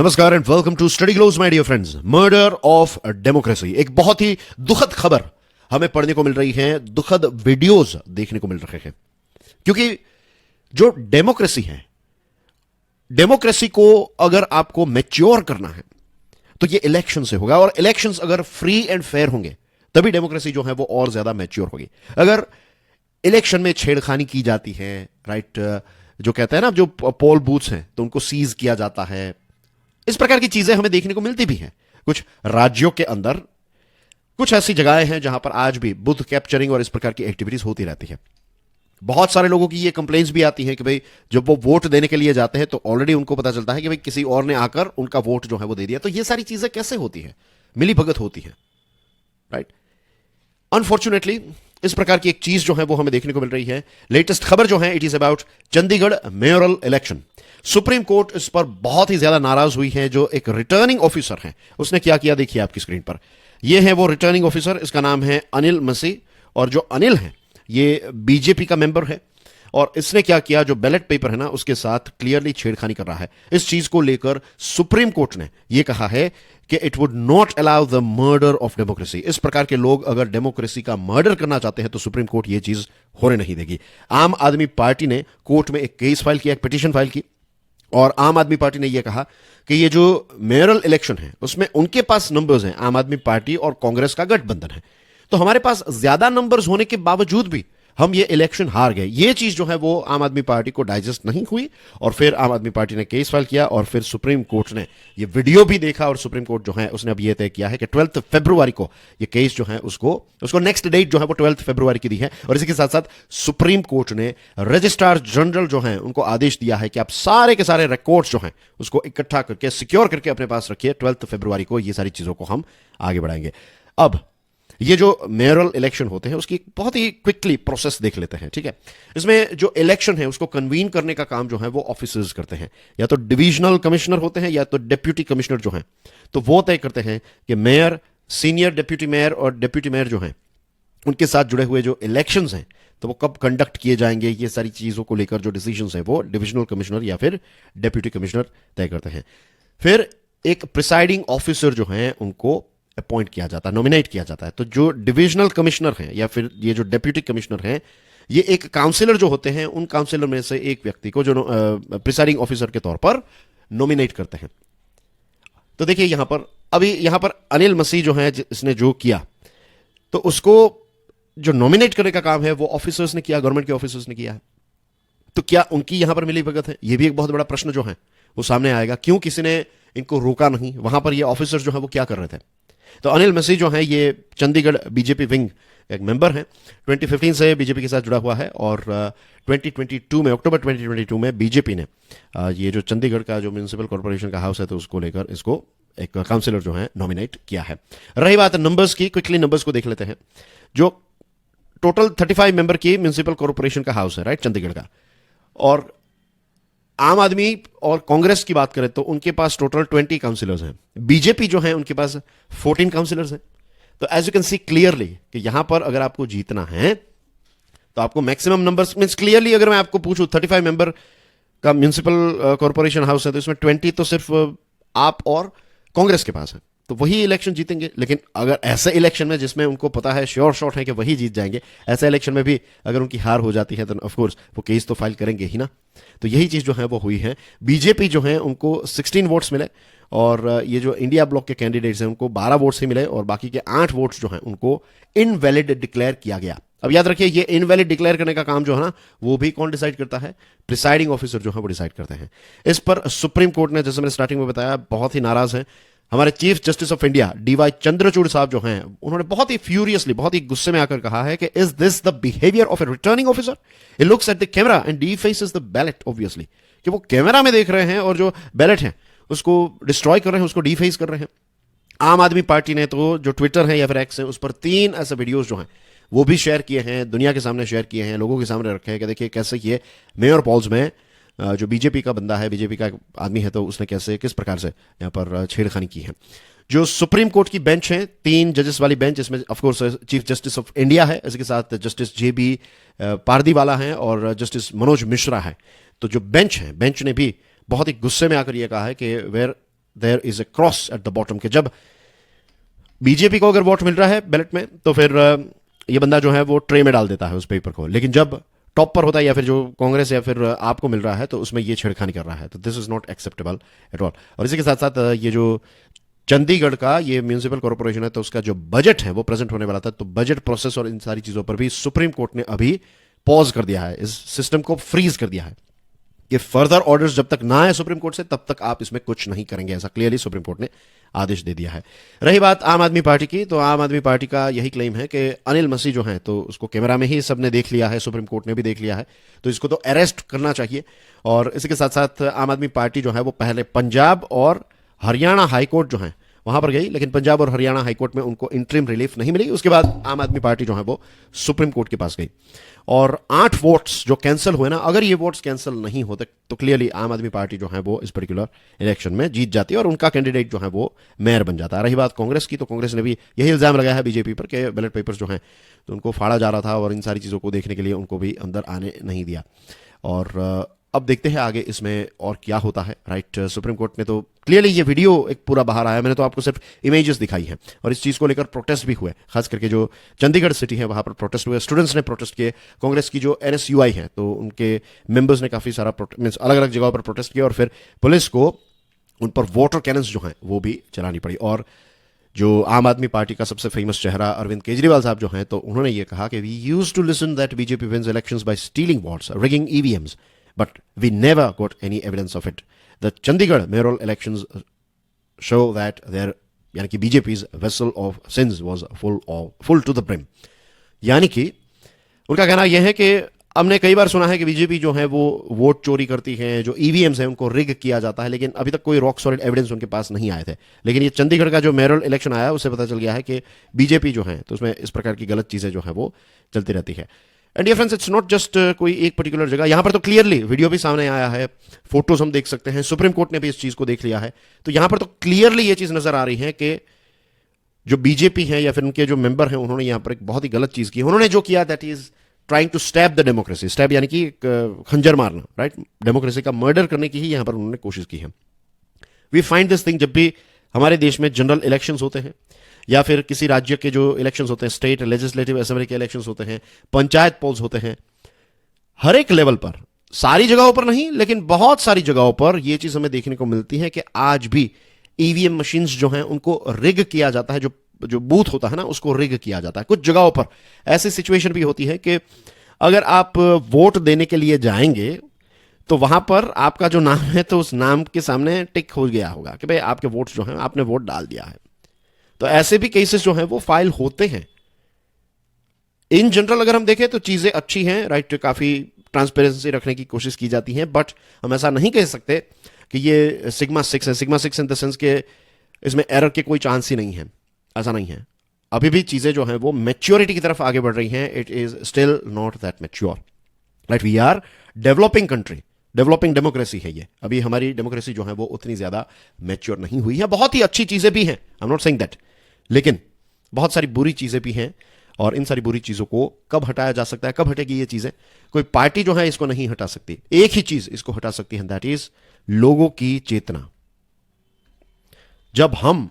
नमस्कार and welcome to Study Glows my dear friends. Murder of democracy, एक बहुत ही दुखद खबर हमें पढ़ने को मिल रही है, दुखद वीडियोस देखने को मिल रहे हैं। क्योंकि जो डेमोक्रेसी है, डेमोक्रेसी को अगर आपको मैच्योर करना है तो ये इलेक्शन से होगा, और इलेक्शंस अगर फ्री एंड फेयर होंगे तभी डेमोक्रेसी जो है वो और ज्यादा मैच्योर होगी। अगर इलेक्शन में छेड़खानी की जाती है, राइट, जो कहते हैं ना, जो पोल बूथ्स हैं तो उनको सीज किया जाता है, इस प्रकार की चीजें हमें देखने को मिलती भी हैं। कुछ राज्यों के अंदर कुछ ऐसी जगहें हैं जहां पर आज भी बूथ कैप्चरिंग और इस प्रकार की एक्टिविटीज होती रहती है। बहुत सारे लोगों की ये कंप्लेंट्स भी आती हैं कि भाई जब वो वोट देने के लिए जाते हैं तो ऑलरेडी उनको पता चलता है कि भाई किसी और ने आकर उनका वोट जो है वो दे दिया। तो ये सारी चीजें कैसे होती है? मिली भगत होती है, राइट। अनफॉर्चुनेटली इस प्रकार की एक चीज जो है वो हमें देखने को मिल रही है। लेटेस्ट खबर जो है, it is about Chandigarh mayoral election. Supreme court इस पर बहुत ही ज्यादा नाराज हुई है। जो एक रिटर्निंग ऑफिसर है उसने क्या किया, देखिए आपकी स्क्रीन पर। यह है वो रिटर्निंग ऑफिसर, इसका नाम है अनिल मसीह। और जो अनिल है ये बीजेपी का मेंबर है, और इसने क्या किया, जो बैलेट पेपर है ना उसके साथ क्लियरली छेड़खानी कर रहा है। इस चीज को लेकर सुप्रीम कोर्ट ने यह कहा है कि it would not allow the murder of democracy. इस प्रकार के लोग अगर डेमोक्रेसी का मर्डर करना चाहते हैं तो सुप्रीम कोर्ट यह चीज होने नहीं देगी। आम आदमी पार्टी ने कोर्ट में एक केस फाइल किया, एक पिटीशन फाइल की, और आम आदमी पार्टी ने यह कहा कि ये जो मेयरल इलेक्शन है उसमें उनके पास नंबर्स हैं, आम आदमी पार्टी और कांग्रेस का गठबंधन है, तो हमारे पास ज्यादा नंबर्स होने के बावजूद भी हम ये इलेक्शन हार गए। ये चीज जो है वो आम आदमी पार्टी को डाइजेस्ट नहीं हुई, और फिर आम आदमी पार्टी ने केस फाइल किया, और फिर सुप्रीम कोर्ट ने ये वीडियो भी देखा, और सुप्रीम कोर्ट जो है उसने अब ये तय किया है कि 12 फरवरी को ये केस जो है उसको नेक्स्ट डेट जो है वो 12 फरवरी की दी है। और इसी के साथ साथ सुप्रीम कोर्ट ने रजिस्ट्रार जनरल जो है उनको आदेश दिया है कि आप सारे के सारे रिकॉर्ड्स जो हैं उसको इकट्ठा करके सिक्योर करके अपने पास रखिए। 12 फरवरी को ये सारी चीजों को हम आगे बढ़ाएंगे। अब ये जो मेयरल इलेक्शन होते हैं उसकी बहुत ही क्विकली प्रोसेस देख लेते हैं, ठीक है। इसमें जो इलेक्शन है उसको कन्वीन करने का काम जो है वो ऑफिसर्स करते हैं, या तो डिविजनल कमिश्नर होते हैं या तो डिप्यूटी कमिश्नर जो हैं, तो वो तय करते हैं कि मेयर, सीनियर डिप्यूटी मेयर और डिप्यूटी मेयर जो हैं उनके साथ जुड़े हुए जो इलेक्शंस हैं तो वो कब कंडक्ट किए जाएंगे। ये सारी चीजों को लेकर जो डिसीजंस हैं वो डिविजनल कमिश्नर या फिर डिप्यूटी कमिश्नर तय करते हैं। फिर एक प्रिसाइडिंग ऑफिसर जो हैं उनको अपॉइंट किया जाता है, नॉमिनेट किया जाता है। तो जो डिविजनल कमिश्नर हैं या फिर ये जो डिप्यूटी कमिश्नर हैं, ये एक काउंसिलर जो होते हैं उन काउंसिलर में से एक व्यक्ति को जो प्रिसाइडिंग ऑफिसर के तौर पर नॉमिनेट करते हैं। तो देखिए यहां पर अनिल मसीह जो है इसने जो किया, तो उसको जो नॉमिनेट करने का काम है वो ऑफिसर्स ने किया, गवर्नमेंट के ऑफिसर्स ने किया है। तो क्या उनकी यहां पर मिली भगत है? ये भी एक बहुत बड़ा प्रश्न जो है वो सामने आएगा। क्यों किसी ने इनको रोका नहीं? वहां पर ये ऑफिसर जो है वो क्या कर रहे थे? तो अनिल मसीह जो है ये चंडीगढ़ बीजेपी विंग एक मेंबर है, 2015 से बीजेपी के साथ जुड़ा हुआ है, और 2022 में, अक्टूबर 2022 में बीजेपी ने ये जो चंडीगढ़ का जो म्युनिसिपल कॉर्पोरेशन का हाउस है तो उसको लेकर इसको एक काउंसिलर जो है नॉमिनेट किया है। रही बात नंबर्स की, क्विकली नंबर्स को देख लेते हैं। जो टोटल 35 मेंबर की म्युनिसिपल कॉर्पोरेशन का हाउस है, राइट, चंडीगढ़ का, और आम आदमी और कांग्रेस की बात करें तो उनके पास टोटल 20 काउंसिलर्स हैं। बीजेपी जो है उनके पास 14 काउंसिलर्स हैं। तो as you can see clearly कि यहां पर अगर आपको जीतना है तो आपको मैक्सिमम नंबर्स मींस, क्लियरली अगर मैं आपको पूछूं 35 मेंबर का म्युनिसिपल कॉर्पोरेशन हाउस है तो इसमें 20 तो सिर्फ आप और कांग्रेस के पास है, तो वही इलेक्शन जीतेंगे। लेकिन अगर ऐसे इलेक्शन में जिसमें उनको पता है, श्योर शॉट है कि वही जीत जाएंगे, ऐसे इलेक्शन में भी अगर उनकी हार हो जाती है तो ऑफकोर्स वो केस तो फाइल करेंगे ही ना। तो यही चीज जो है वो हुई है। बीजेपी जो है उनको 16 वोट्स मिले, और ये जो इंडिया ब्लॉक के कैंडिडेट्स हैं उनको 12 वोट्स ही मिले, और बाकी के 8 वोट्स जो हैं उनको इनवैलिड डिक्लेयर किया गया। अब याद रखिए ये इनवैलिड डिक्लेयर करने का काम जो है ना वो भी कौन डिसाइड करता है? प्रिसाइडिंग ऑफिसर जो है वो डिसाइड करते हैं। इस पर सुप्रीम कोर्ट ने, जैसे मैंने स्टार्टिंग में बताया, बहुत ही नाराज है। हमारे chief justice of India DY Chandrachud साहब जो हैं उन्होंने बहुत ही फ्यूरियसली, बहुत ही गुस्से में आकर कहा है कि is this the behaviour of a returning officer? It looks at the camera and defaces the ballot, obviously, कि वो कैमरा में देख रहे हैं और जो बैलेट है उसको डिस्ट्रॉय कर रहे हैं, उसको डिफेस कर रहे हैं। आम आदमी पार्टी ने तो जो ट्विटर है या फिर एक्स है उस पर 3 ऐसे वीडियोस जो हैं वो भी शेयर किए हैं, दुनिया के सामने शेयर किए हैं, लोगों के सामने रखे हैं कि देखिए कैसे ये मेयर पॉल्स में जो बीजेपी का बंदा है, बीजेपी का आदमी है, तो उसने कैसे, किस प्रकार से यहाँ पर छेड़खानी की है। जो सुप्रीम कोर्ट की बेंच है, 3 जजेस वाली बेंच, इसमें of course chief justice of India है, इसके साथ जस्टिस JB पारदीवाला है और जस्टिस मनोज मिश्रा है। तो जो बेंच है, बेंच ने भी बहुत ही गुस्से में आकर यह कहा है कि where there is a cross at the bottom के जब बीजेपी को अगर वोट मिल रहा है बैलेट में तो फिर ये बंदा जो है वो ट्रे में डाल देता है उस पेपर को, लेकिन जब टॉप पर होता है या फिर जो कांग्रेस या फिर आपको मिल रहा है तो उसमें ये छेड़खानी कर रहा है, तो this is not acceptable at all. और इसी के साथ साथ ये जो चंडीगढ़ का ये म्यूनिसिपल कॉर्पोरेशन है तो उसका जो बजट है वो प्रेजेंट होने वाला था, तो बजट प्रोसेस और इन सारी चीजों पर भी सुप्रीम कोर्ट ने अभी पॉज कर दिया है, इस सिस्टम को फ्रीज कर दिया है कि फर्दर ऑर्डर्स जब तक ना आए सुप्रीम कोर्ट से तब तक आप इसमें कुछ नहीं करेंगे, ऐसा क्लियरली सुप्रीम कोर्ट ने आदेश दे दिया है। रही बात आम आदमी पार्टी की, तो आम आदमी पार्टी का यही क्लेम है कि अनिल मसीह जो है तो उसको कैमरा में ही सबने देख लिया है, सुप्रीम कोर्ट ने भी देख लिया है, तो इसको तो अरेस्ट करना चाहिए। और इसी के साथ साथ आम आदमी पार्टी जो है वो पहले पंजाब और हरियाणा हाईकोर्ट जो है वहां पर गई, लेकिन पंजाब और हरियाणा हाईकोर्ट में उनको इंटरिम रिलीफ नहीं मिली। उसके बाद आम आदमी पार्टी जो है वो सुप्रीम कोर्ट के पास गई और 8 वोट्स जो कैंसिल हुए ना, अगर ये वोट्स कैंसिल नहीं होते तो क्लियरली आम आदमी पार्टी जो है वो इस पर्टिकुलर इलेक्शन में जीत जाती है और उनका कैंडिडेट जो है वो मेयर बन जाता है। रही बात कांग्रेस की, तो कांग्रेस ने भी यही इल्जाम लगाया है बीजेपी पर कि बैलेट पेपर्स जो हैं तो उनको फाड़ा जा रहा था और इन सारी चीज़ों को देखने के लिए उनको भी अंदर आने नहीं दिया। और अब देखते हैं आगे इसमें और क्या होता है, राइट। सुप्रीम कोर्ट ने तो क्लियरली ये वीडियो एक पूरा बाहर आया, मैंने तो आपको सिर्फ इमेजेस दिखाई हैं और इस चीज़ को लेकर प्रोटेस्ट भी हुए, खास करके जो चंडीगढ़ सिटी है वहां पर प्रोटेस्ट हुए, स्टूडेंट्स ने प्रोटेस्ट किए, कांग्रेस की जो NSUI है तो उनके मेंबर्स ने काफ़ी सारा मीन्स अलग अलग जगहों पर प्रोटेस्ट किया और फिर पुलिस को उन पर वाटर कैनन्स जो हैं वो भी चलानी पड़ी। और जो आम आदमी पार्टी का सबसे फेमस चेहरा अरविंद केजरीवाल साहब जो हैं तो उन्होंने ये कहा कि we used to listen that BJP wins elections by stealing votes, rigging EVMs, but we never got any evidence of it. The Chandigarh mayoral elections show that their यानी कि BJP's vessel of sins was full to the brim। यानी कि उनका कहना यह है कि हमने कई बार सुना है कि बीजेपी जो है वो वोट चोरी करती है, जो EVMs है उनको रिग किया जाता है, लेकिन अभी तक कोई रॉक सॉलिड एविडेंस उनके पास नहीं आए थे। लेकिन ये चंडीगढ़ का जो मेयरल इलेक्शन आया उससे पता चल गया है कि बीजेपी जो है तो उसमें इस प्रकार की गलत चीजें जो है वो चलती रहती है। And dear friends, it's not just कोई एक पर्टिकुलर जगह, यहां पर तो क्लियरली वीडियो भी सामने आया है, फोटोज हम देख सकते हैं, सुप्रीम कोर्ट ने भी इस चीज को देख लिया है, तो यहां पर तो क्लियरली ये चीज नजर आ रही है कि जो बीजेपी है या फिर उनके जो मेंबर हैं उन्होंने यहां पर एक बहुत ही गलत चीज की। उन्होंने जो किया that is trying to stab the democracy, stab यानी कि खंजर मारना, राइट, डेमोक्रेसी का मर्डर करने की ही यहां पर उन्होंने कोशिश की है। वी फाइंड दिस थिंग जब भी हमारे देश में जनरल इलेक्शंस होते हैं या फिर किसी राज्य के जो इलेक्शंस होते हैं, स्टेट लेजिस्लेटिव असेंबली के इलेक्शंस होते हैं, पंचायत पोल्स होते हैं, हर एक लेवल पर, सारी जगहों पर नहीं लेकिन बहुत सारी जगहों पर यह चीज हमें देखने को मिलती है कि आज भी EVM मशीन्स जो हैं उनको रिग किया जाता है, जो बूथ होता है ना उसको रिग किया जाता है। कुछ जगहों पर ऐसी सिचुएशन भी होती है कि अगर आप वोट देने के लिए जाएंगे तो वहां पर आपका जो नाम है तो उस नाम के सामने टिक हो गया होगा कि भाई आपके वोट जो हैं आपने वोट डाल दिया है। तो ऐसे भी केसेस जो हैं वो फाइल होते हैं। इन जनरल अगर हम देखें तो चीजें अच्छी हैं, राइट, काफी ट्रांसपेरेंसी रखने की कोशिश की जाती है, बट हम ऐसा नहीं कह सकते कि ये सिग्मा 6 है, सिग्मा 6 इन द सेंस के इसमें एरर के कोई चांस ही नहीं है, ऐसा नहीं है। अभी भी चीजें जो हैं वो मैच्योरिटी की तरफ आगे बढ़ रही हैं, it is still not that mature, right. We are developing country, developing democracy है ये, अभी हमारी डेमोक्रेसी जो है वो उतनी ज्यादा मैच्योर नहीं हुई है। बहुत ही अच्छी चीजें भी हैं, I am not saying that, लेकिन बहुत सारी बुरी चीजें भी हैं और इन सारी बुरी चीजों को कब हटाया जा सकता है, कब हटेगी ये चीजें, कोई पार्टी जो है इसको नहीं हटा सकती। एक ही चीज इसको हटा सकती है, दैट इज लोगों की चेतना। जब हम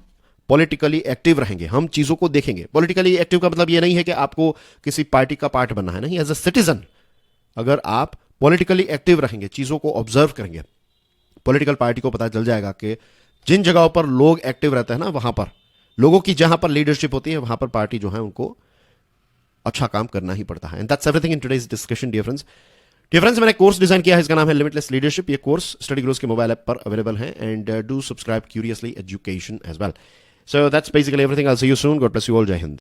पॉलिटिकली एक्टिव रहेंगे, हम चीजों को देखेंगे। पॉलिटिकली एक्टिव का मतलब ये नहीं है कि आपको किसी पार्टी का पार्ट बनना है, नहीं, एज अ सिटीजन अगर आप पॉलिटिकली एक्टिव रहेंगे, चीजों को ऑब्जर्व करेंगे, पॉलिटिकल पार्टी को पता चल जाएगा कि जिन जगहों पर लोग एक्टिव रहते हैं ना वहां पर लोगों की जहां पर लीडरशिप होती है वहां पर पार्टी जो है उनको अच्छा काम करना ही पड़ता है। And that's everything in today's discussion dear friends. Dear friends, मैंने कोर्स डिजाइन किया है, इसका नाम है लिमिटलेस लीडरशिप। ये कोर्स स्टडी ग्लोस के मोबाइल ऐप पर अवेलेबल है and do subscribe curiously education as well. So that's basically everything. I will see you soon. God bless you all. जय हिंद।